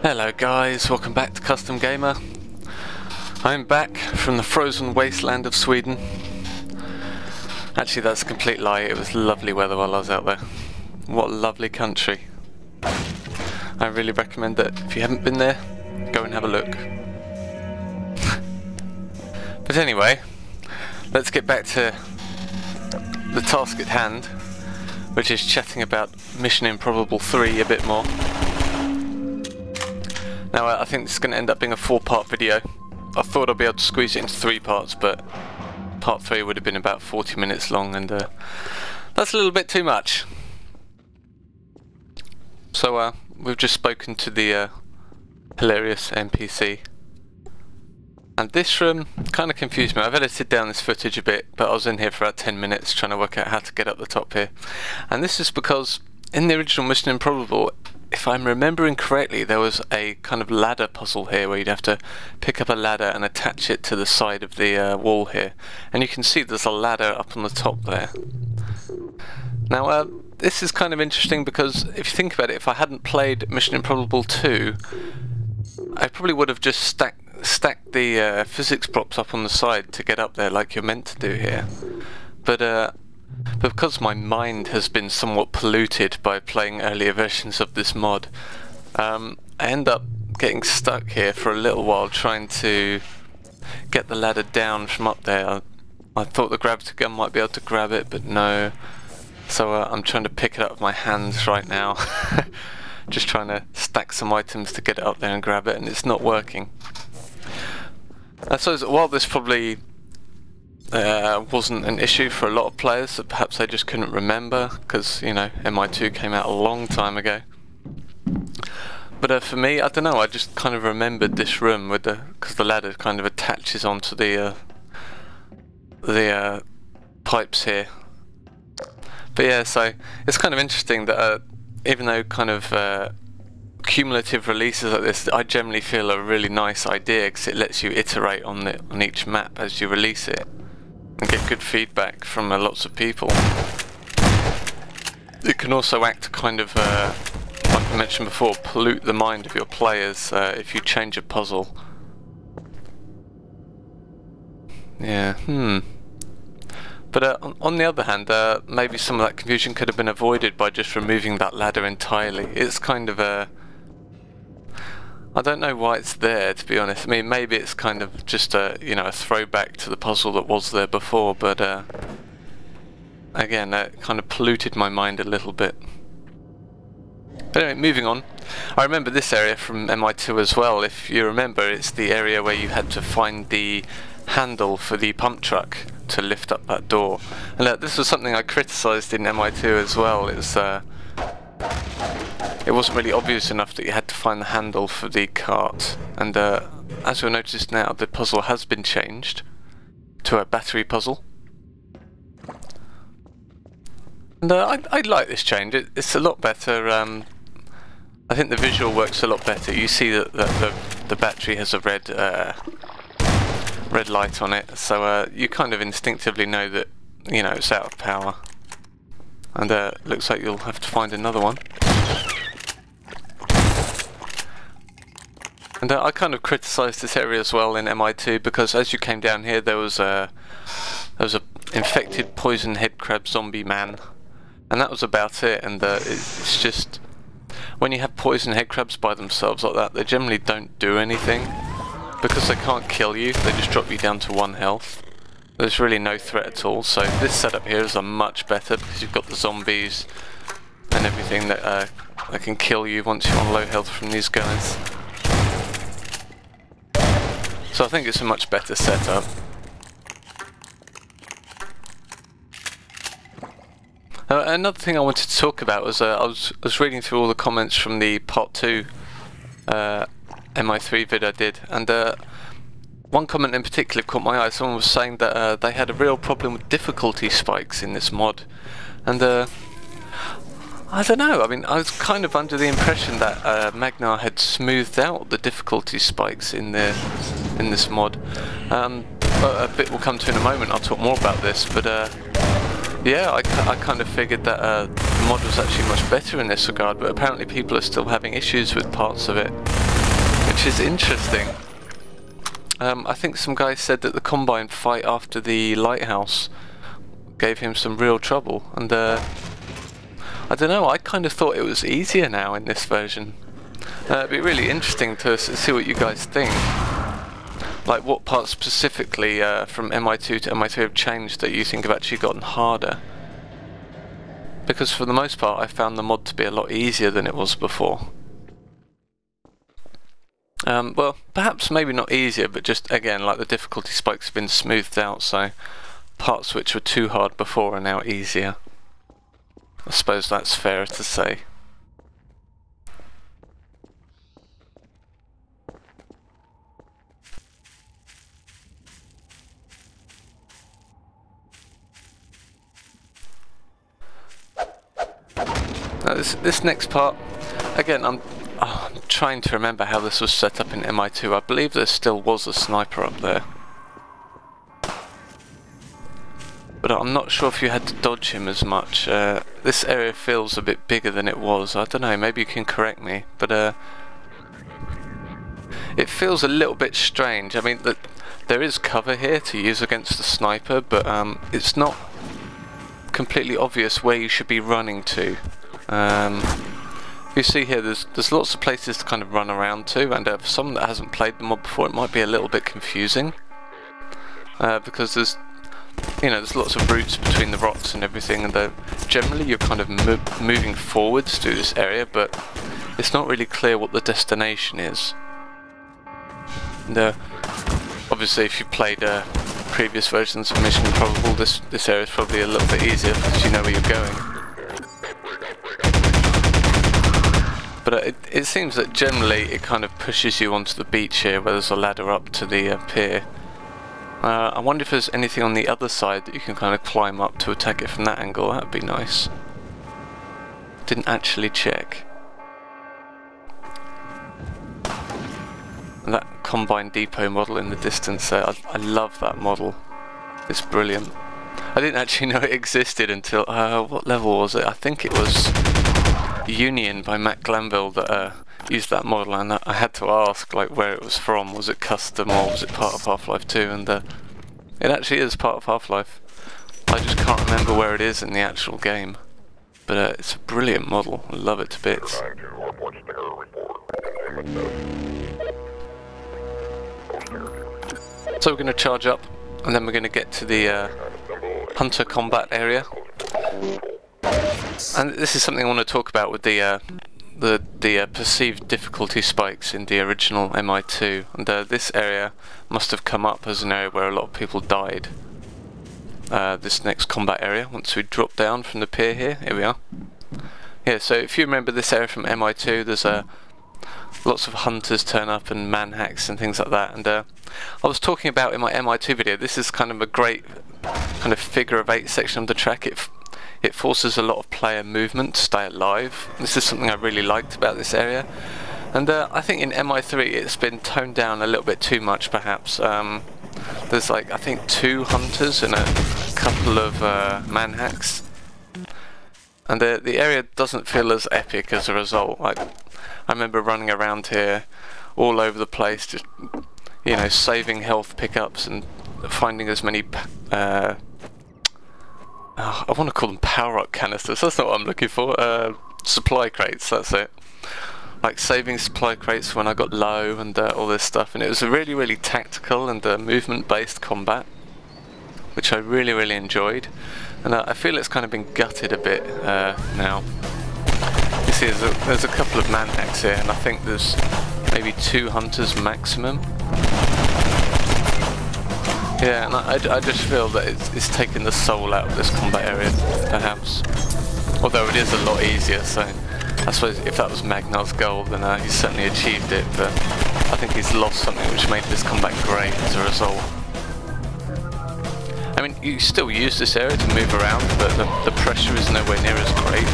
Hello guys, welcome back to Custom Gamer. I'm back from the frozen wasteland of Sweden. Actually that's a complete lie, it was lovely weather while I was out there. What a lovely country. I really recommend that if you haven't been there, go and have a look. But anyway, let's get back to the task at hand, which is chatting about Mission Improbable 3 a bit more. Now I think this is going to end up being a 4-part video. I thought I'd be able to squeeze it into 3 parts, but part 3 would have been about 40 minutes long, and that's a little bit too much. So we've just spoken to the hilarious NPC, and this room kind of confused me. I've edited down this footage a bit, but I was in here for about 10 minutes trying to work out how to get up the top here. And this is because in the original Mission Improbable, if I'm remembering correctly, there was a kind of ladder puzzle here where you'd have to pick up a ladder and attach it to the side of the wall here. And you can see there's a ladder up on the top there. Now this is kind of interesting because if you think about it, if I hadn't played Mission Improbable 2, I probably would have just stacked the physics props up on the side to get up there like you're meant to do here. But because my mind has been somewhat polluted by playing earlier versions of this mod, I end up getting stuck here for a little while trying to get the ladder down from up there. I thought the gravity gun might be able to grab it, but no. So I'm trying to pick it up with my hands right now. Just trying to stack some items to get it up there and grab it, and it's not working. I suppose while this probably wasn't an issue for a lot of players, that perhaps they just couldn't remember because, you know, MI2 came out a long time ago. But for me, I don't know, I just kind of remembered this room with because the ladder kind of attaches onto the pipes here. But yeah, so it's kind of interesting that even though kind of cumulative releases like this, I generally feel a really nice idea because it lets you iterate on each map as you release it and get good feedback from lots of people. It can also act kind of, like I mentioned before, pollute the mind of your players if you change a puzzle. Yeah, But on the other hand, maybe some of that confusion could have been avoided by just removing that ladder entirely. It's kind of a... I don't know why it's there, to be honest. I mean, maybe it's kind of just a, you know, a throwback to the puzzle that was there before, but again, that kind of polluted my mind a little bit. But anyway, moving on. I remember this area from MI2 as well. If you remember, it's the area where you had to find the handle for the pump truck to lift up that door. And this was something I criticised in MI2 as well. It wasn't really obvious enough that you had to find the handle for the cart. And as you'll notice now, the puzzle has been changed to a battery puzzle. And I like this change. It's a lot better. I think the visual works a lot better. You see that the battery has a red light on it, so you kind of instinctively know that, you know, it's out of power. And looks like you'll have to find another one. And I kind of criticised this area as well in MI2 because as you came down here there was a infected poison headcrab zombie man, and that was about it. And it's just, when you have poison headcrabs by themselves like that, they generally don't do anything because they can't kill you, they just drop you down to 1 health. There's really no threat at all, so this setup here is much better because you've got the zombies and everything that can kill you once you're on low health from these guys. So I think it's a much better setup. Another thing I wanted to talk about was I was reading through all the comments from the part 2 MI3 vid I did, and one comment in particular caught my eye. Someone was saying that they had a real problem with difficulty spikes in this mod, and I don't know, I mean, I was kind of under the impression that Magnar had smoothed out the difficulty spikes in this mod. A bit we'll come to in a moment, I'll talk more about this, but yeah, I kind of figured that the mod was actually much better in this regard, but apparently people are still having issues with parts of it, which is interesting. I think some guy said that the Combine fight after the lighthouse gave him some real trouble, and I don't know, I kind of thought it was easier now in this version. It'd be really interesting to see what you guys think. Like what parts specifically from MI2 to MI3 have changed that you think have actually gotten harder. Because for the most part I found the mod to be a lot easier than it was before. Well, perhaps maybe not easier, but just again, like the difficulty spikes have been smoothed out, so parts which were too hard before are now easier. I suppose that's fair to say. Now this next part, again, I'm trying to remember how this was set up in MI2. I believe there still was a sniper up there, but I'm not sure if you had to dodge him as much. This area feels a bit bigger than it was. I don't know, maybe you can correct me, but it feels a little bit strange. I mean, there is cover here to use against the sniper, but it's not completely obvious where you should be running to. You see here, there's lots of places to kind of run around to, and for someone that hasn't played the mod before, it might be a little bit confusing, because there's lots of routes between the rocks and everything, and generally you're kind of moving forwards through this area, but it's not really clear what the destination is. And, obviously, if you played previous versions of Mission Improbable, this area is probably a little bit easier because you know where you're going. But it seems that generally it kind of pushes you onto the beach here, where there's a ladder up to the pier. I wonder if there's anything on the other side that you can kind of climb up to attack it from that angle. That'd be nice. Didn't actually check. And that Combine Depot model in the distance there, I love that model. It's brilliant. I didn't actually know it existed until, what level was it? I think it was Union by Matt Glanville that used that model, and I had to ask like where it was from. Was it custom or was it part of Half-Life 2? And it actually is part of Half-Life. I just can't remember where it is in the actual game. But it's a brilliant model. I love it to bits. So we're going to charge up, and then we're going to get to the Hunter combat area. And this is something I want to talk about with the perceived difficulty spikes in the original MI2. And this area must have come up as an area where a lot of people died. This next combat area, once we drop down from the pier here we are. Yeah, so if you remember this area from MI2, there's lots of hunters turn up and manhacks and things like that. And I was talking about in my MI2 video, this is kind of a great kind of figure of 8 section of the track. It forces a lot of player movement to stay alive. This is something I really liked about this area. And I think in MI3 it's been toned down a little bit too much, perhaps. There's like, I think 2 hunters and a couple of manhacks. And the area doesn't feel as epic as a result. Like, I remember running around here all over the place, just, you know, saving health pickups and finding as many I want to call them power-up canisters, that's not what I'm looking for. Supply crates, that's it. Like saving supply crates when I got low and all this stuff. And it was a really, really tactical and movement-based combat, which I really, really enjoyed. And I feel it's kind of been gutted a bit now. You see, there's a couple of manhacks here, and I think there's maybe 2 hunters maximum. Yeah, and I just feel that it's taken the soul out of this combat area, perhaps. Although it is a lot easier, so I suppose if that was Magnar's goal, then he's certainly achieved it, but I think he's lost something which made this combat great as a result. I mean, you still use this area to move around, but the pressure is nowhere near as great.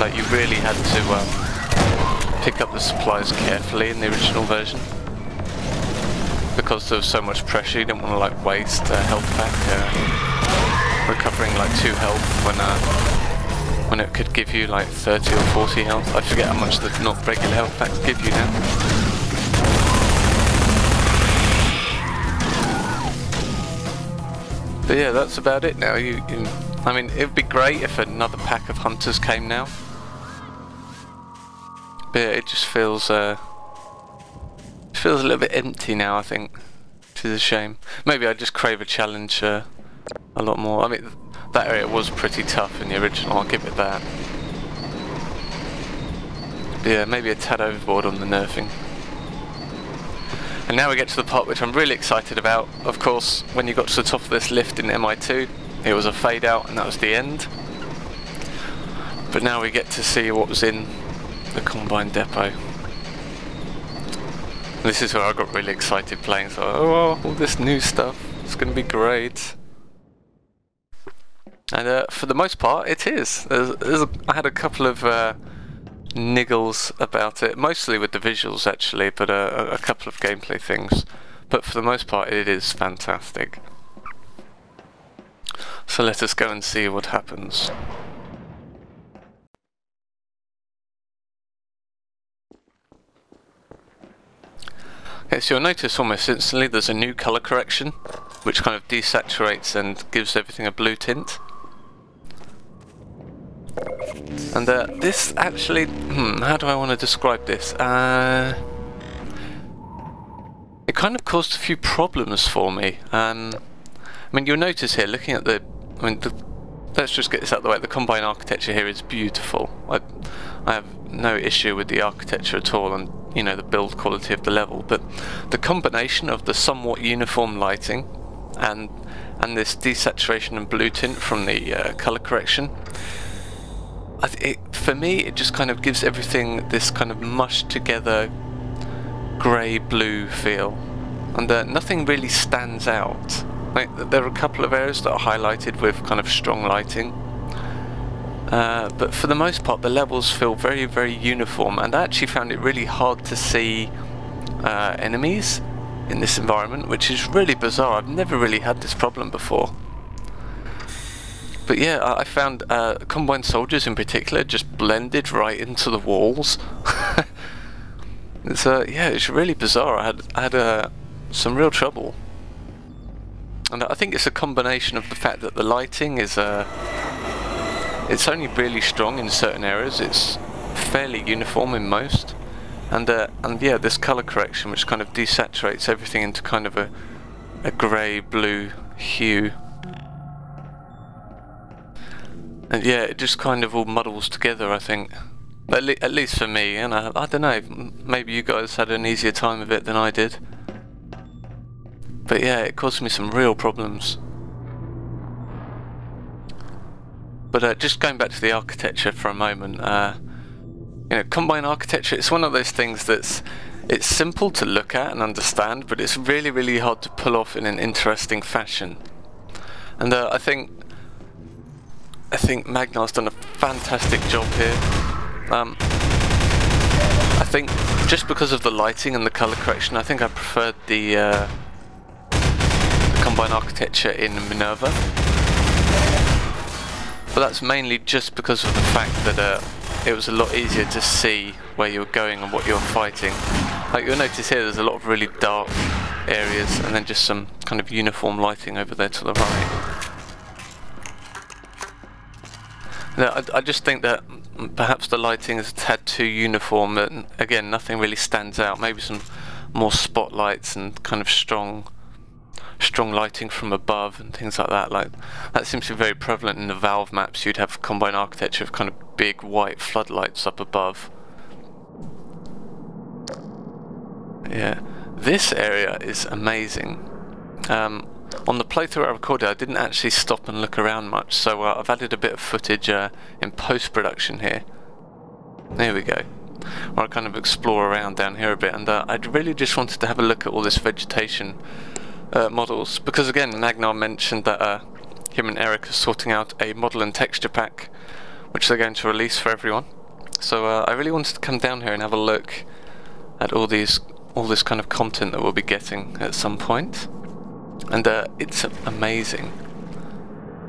Like, you really had to pick up the supplies carefully in the original version. Because there was so much pressure, you didn't want to like waste health pack recovering like like 2 health when it could give you like 30 or 40 health. I forget how much the not regular health packs give you now. But yeah, that's about it now. I mean, it would be great if another pack of hunters came now. But yeah, it just feels a little bit empty now, I think, which is a shame. Maybe I just crave a challenge a lot more. I mean, that area was pretty tough in the original, I'll give it that. But yeah, maybe a tad overboard on the nerfing. And now we get to the part which I'm really excited about. Of course, when you got to the top of this lift in MI2, it was a fade out and that was the end. But now we get to see what was in the Combine Depot. This is where I got really excited playing, so oh, all this new stuff, it's going to be great. And for the most part, it is. I had a couple of niggles about it, mostly with the visuals actually, but a couple of gameplay things. But for the most part, it is fantastic. So let us go and see what happens. Okay, so you'll notice almost instantly there's a new colour correction, which kind of desaturates and gives everything a blue tint. And this actually, how do I want to describe this? It kind of caused a few problems for me. I mean, you'll notice here, looking at let's just get this out of the way, the Combine architecture here is beautiful. I have no issue with the architecture at all, and you know, the build quality of the level, but the combination of the somewhat uniform lighting and this desaturation and blue tint from the colour correction, for me it just kind of gives everything this kind of mushed together grey-blue feel, and nothing really stands out. Like, there are a couple of areas that are highlighted with kind of strong lighting, but for the most part the levels feel very, very uniform, and I actually found it really hard to see enemies in this environment, which is really bizarre. I've never really had this problem before. But yeah, I found Combine soldiers in particular just blended right into the walls. Yeah, it's really bizarre. I had some real trouble. And I think it's a combination of the fact that the lighting is it's only really strong in certain areas. It's fairly uniform in most, and yeah, this color correction which kind of desaturates everything into kind of a grey-blue hue. And yeah, it just kind of all muddles together, I think. At least for me, and I don't know, maybe you guys had an easier time of it than I did. But yeah, it caused me some real problems. But just going back to the architecture for a moment, you know, Combine architecture, it's one of those things that's, it's simple to look at and understand, but it's really, really hard to pull off in an interesting fashion. And I think Magnar's done a fantastic job here. I think just because of the lighting and the colour correction, I think I preferred the Combine architecture in Minerva. But that's mainly just because of the fact that it was a lot easier to see where you were going and what you were fighting. Like, you'll notice here there's a lot of really dark areas and then just some kind of uniform lighting over there to the right. Now, I just think that perhaps the lighting is a tad too uniform, and again, nothing really stands out. Maybe some more spotlights and kind of strong lighting from above and things like that. Like, that seems to be very prevalent in the Valve maps. You'd have Combine architecture of kind of big white floodlights up above. Yeah, this area is amazing. On the playthrough I recorded, I didn't actually stop and look around much, so I've added a bit of footage in post-production here. There we go. Where I kind of explore around down here a bit, and I really just wanted to have a look at all this vegetation models, because again, Magnar mentioned that him and Eric are sorting out a model and texture pack, which they're going to release for everyone. So I really wanted to come down here and have a look at all this kind of content that we'll be getting at some point. And it's amazing.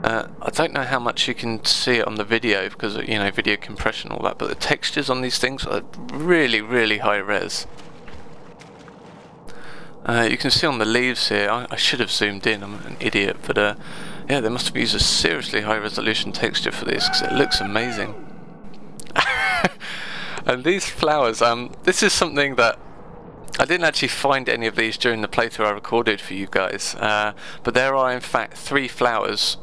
I don't know how much you can see it on the video because, you know, video compression and all that, but the textures on these things are really, really high res. You can see on the leaves here, I should have zoomed in, I'm an idiot, but yeah, they must have used a seriously high resolution texture for this because it looks amazing. And these flowers, this is something that I didn't actually find any of these during the playthrough I recorded for you guys, but there are in fact 3 flowers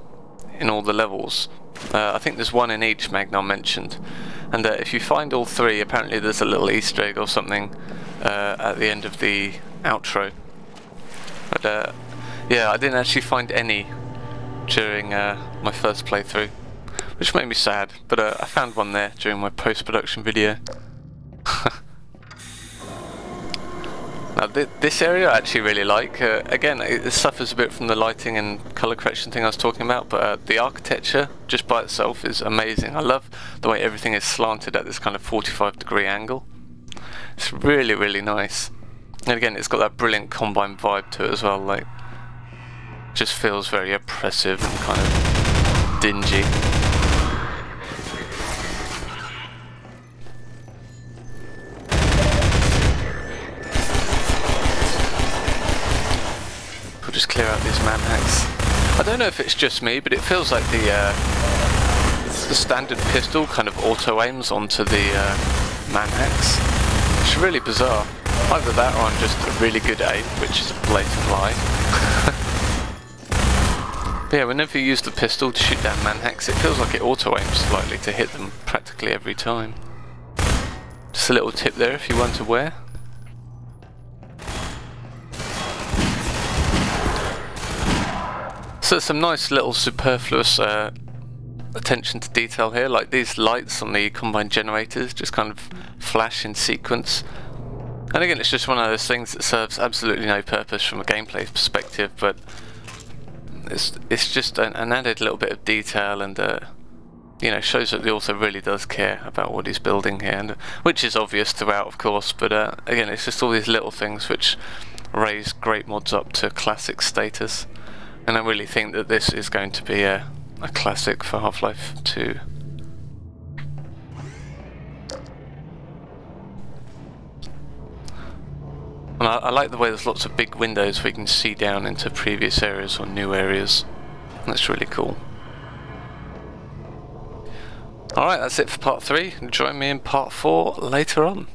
in all the levels. I think there's 1 in each, Magnar mentioned, and if you find all 3, apparently there's a little Easter egg or something at the end of the outro. But yeah, I didn't actually find any during my first playthrough, which made me sad, but I found one there during my post-production video. Now this area I actually really like. Again, it suffers a bit from the lighting and colour correction thing I was talking about, but the architecture just by itself is amazing. I love the way everything is slanted at this kind of 45-degree angle. It's really, really nice. And again, it's got that brilliant Combine vibe to it as well, like, just feels very oppressive and kind of dingy. We'll just clear out these manhacks. I don't know if it's just me, but it feels like the standard pistol kind of auto-aims onto the manhacks. It's really bizarre. Either that or I'm just a really good aim, which is a blatant lie. But yeah, whenever you use the pistol to shoot down manhacks, it feels like it auto-aims slightly to hit them practically every time. Just a little tip there if you weren't aware. So some nice little superfluous attention to detail here, like these lights on the Combine generators just kind of flash in sequence. And again, it's just one of those things that serves absolutely no purpose from a gameplay perspective, but it's just an added little bit of detail, and you know, shows that the author really does care about what he's building here, and which is obvious throughout, of course. But again, it's just all these little things which raise great mods up to classic status, and I really think that this is going to be a classic for Half-Life 2. And I like the way there's lots of big windows where you can see down into previous areas or new areas. That's really cool. Alright, that's it for part 3. Join me in part 4 later on.